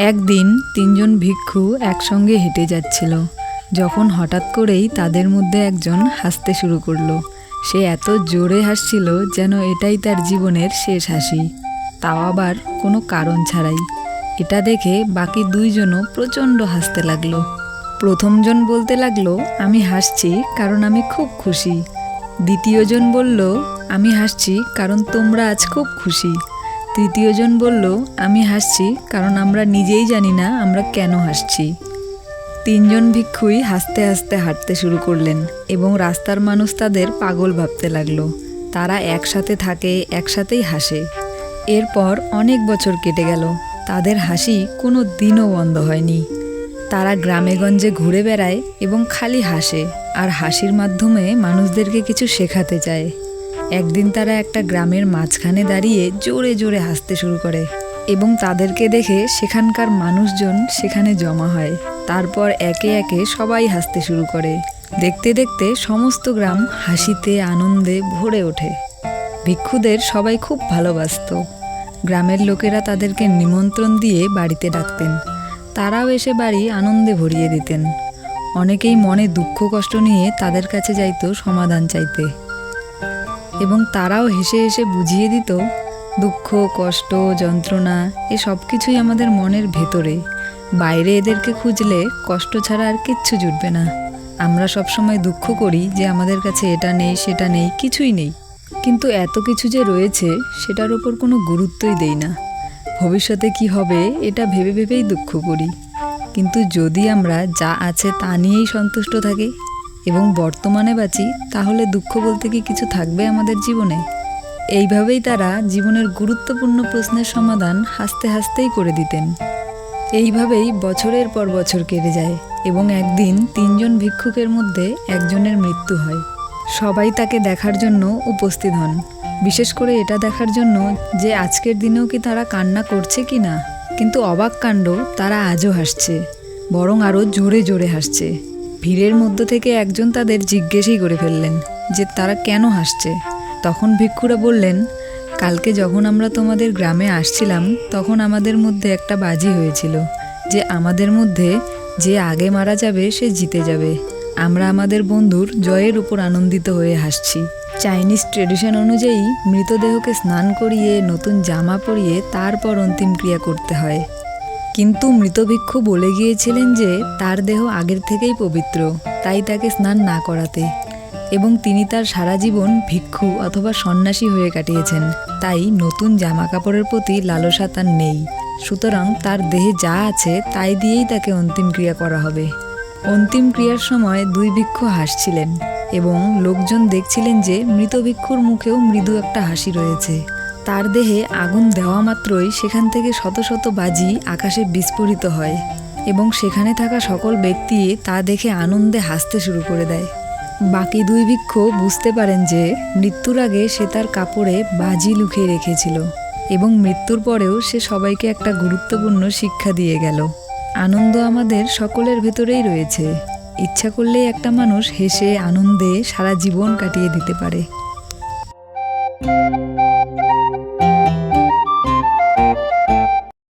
একদিন তিনজন ভিক্ষু একসঙ্গে হেঁটে যাচ্ছিল, যখন হঠাৎ করেই তাদের মধ্যে একজন হাসতে শুরু করলো। সে এত জোরে হাসছিল যেন এটাই তার জীবনের শেষ হাসি, তাও আবার কোনো কারণ ছাড়াই। এটা দেখে বাকি দুইজনও প্রচণ্ড হাসতে লাগলো। প্রথমজন বলতে লাগলো, আমি হাসছি কারণ আমি খুব খুশি। দ্বিতীয়জন বলল, আমি হাসছি কারণ তোমরা আজ খুব খুশি। তৃতীয়জন বলল, আমি হাসছি কারণ আমরা নিজেই জানি না আমরা কেন হাসছি। তিনজন ভিক্ষুই হাসতে হাসতে হাঁটতে শুরু করলেন এবং রাস্তার মানুষ তাদের পাগল ভাবতে লাগলো। তারা একসাথে থাকে, একসাথেই হাসে। এরপর অনেক বছর কেটে গেল, তাদের হাসি কোনো দিনও বন্ধ হয়নি। তারা গ্রামে গঞ্জে ঘুরে বেড়ায় এবং খালি হাসে, আর হাসির মাধ্যমে মানুষদেরকে কিছু শেখাতে চায়। একদিন তারা একটা গ্রামের মাঝখানে দাঁড়িয়ে জোরে জোরে হাসতে শুরু করে এবং তাদেরকে দেখে সেখানকার মানুষজন সেখানে জমা হয়। তারপর একে একে সবাই হাসতে শুরু করে। দেখতে দেখতে সমস্ত গ্রাম হাসিতে আনন্দে ভরে ওঠে। ভিক্ষুদের সবাই খুব ভালোবাসত। গ্রামের লোকেরা তাদেরকে নিমন্ত্রণ দিয়ে বাড়িতে ডাকতেন। তারাও এসে বাড়ি আনন্দে ভরিয়ে দিতেন। অনেকেই মনে দুঃখ কষ্ট নিয়ে তাদের কাছে যাইত সমাধান চাইতে, এবং তারাও হেসে হেসে বুঝিয়ে দিত, দুঃখ কষ্ট যন্ত্রণা এ সব কিছুই আমাদের মনের ভেতরে। বাইরে এদেরকে খুঁজলে কষ্ট ছাড়া আর কিচ্ছু জুটবে না। আমরা সবসময় দুঃখ করি যে আমাদের কাছে এটা নেই সেটা নেই, কিছুই নেই। কিন্তু এত কিছু যে রয়েছে সেটার ওপর কোনো গুরুত্বই দেই না। ভবিষ্যতে কি হবে এটা ভেবে ভেবেই দুঃখ করি। কিন্তু যদি আমরা যা আছে তা নিয়েই সন্তুষ্ট থাকি এবং বর্তমানে বাঁচি, তাহলে দুঃখ বলতে কি কিছু থাকবে আমাদের জীবনে? এইভাবেই তারা জীবনের গুরুত্বপূর্ণ প্রশ্নের সমাধান হাসতে হাসতেই করে দিতেন। এইভাবেই বছরের পর বছর কেটে যায় এবং একদিন তিনজন ভিক্ষুকের মধ্যে একজনের মৃত্যু হয়। সবাই তাকে দেখার জন্য উপস্থিত হন, বিশেষ করে এটা দেখার জন্য যে আজকের দিনেও কি তারা কান্না করছে কি না। কিন্তু অবাক কাণ্ড, তারা আজও হাসছে, বরং আরও জোরে জোরে হাসছে। ভিড়ের মধ্য থেকে একজন তাদের জিজ্ঞেসই করে ফেললেন যে তারা কেন হাসছে। তখন ভিক্ষুরা বললেন, কালকে যখন আমরা তোমাদের গ্রামে আসছিলাম তখন আমাদের মধ্যে একটা বাজি হয়েছিল যে আমাদের মধ্যে যে আগে মারা যাবে সে জিতে যাবে। আমরা আমাদের বন্ধুর জয়ের উপর আনন্দিত হয়ে হাসছি। চাইনিজ ট্রেডিশন অনুযায়ী মৃতদেহকে স্নান করিয়ে নতুন জামা পরিয়ে তারপর অন্তিম ক্রিয়া করতে হয়। কিন্তু মৃত ভিক্ষু বলে গিয়েছিলেন যে তার দেহ আগের থেকেই পবিত্র, তাই তাকে স্নান না করাতে, এবং তিনি তার সারা জীবন ভিক্ষু অথবা সন্ন্যাসী হয়ে কাটিয়েছেন, তাই নতুন জামা কাপড়ের প্রতি লালসা তার নেই। সুতরাং তার দেহে যা আছে তাই দিয়েই তাকে অন্তিম ক্রিয়া করা হবে। অন্তিম ক্রিয়ার সময় দুই ভিক্ষু হাসছিলেন এবং লোকজন দেখছিলেন যে মৃত ভিক্ষুর মুখেও মৃদু একটা হাসি রয়েছে। তার দেহে আগুন দেওয়া মাত্রই সেখান থেকে শত শত বাজি আকাশে বিস্ফোরিত হয় এবং সেখানে থাকা সকল ব্যক্তি তা দেখে আনন্দে হাসতে শুরু করে দেয়। বাকি দুই ভিক্ষু বুঝতে পারেন যে মৃত্যুর আগে সে তার কাপড়ে বাজি লুকিয়ে রেখেছিল এবং মৃত্যুর পরেও সে সবাইকে একটা গুরুত্বপূর্ণ শিক্ষা দিয়ে গেল। আনন্দ আমাদের সকলের ভেতরেই রয়েছে। ইচ্ছা করলেই একটা মানুষ হেসে আনন্দে সারা জীবন কাটিয়ে দিতে পারে।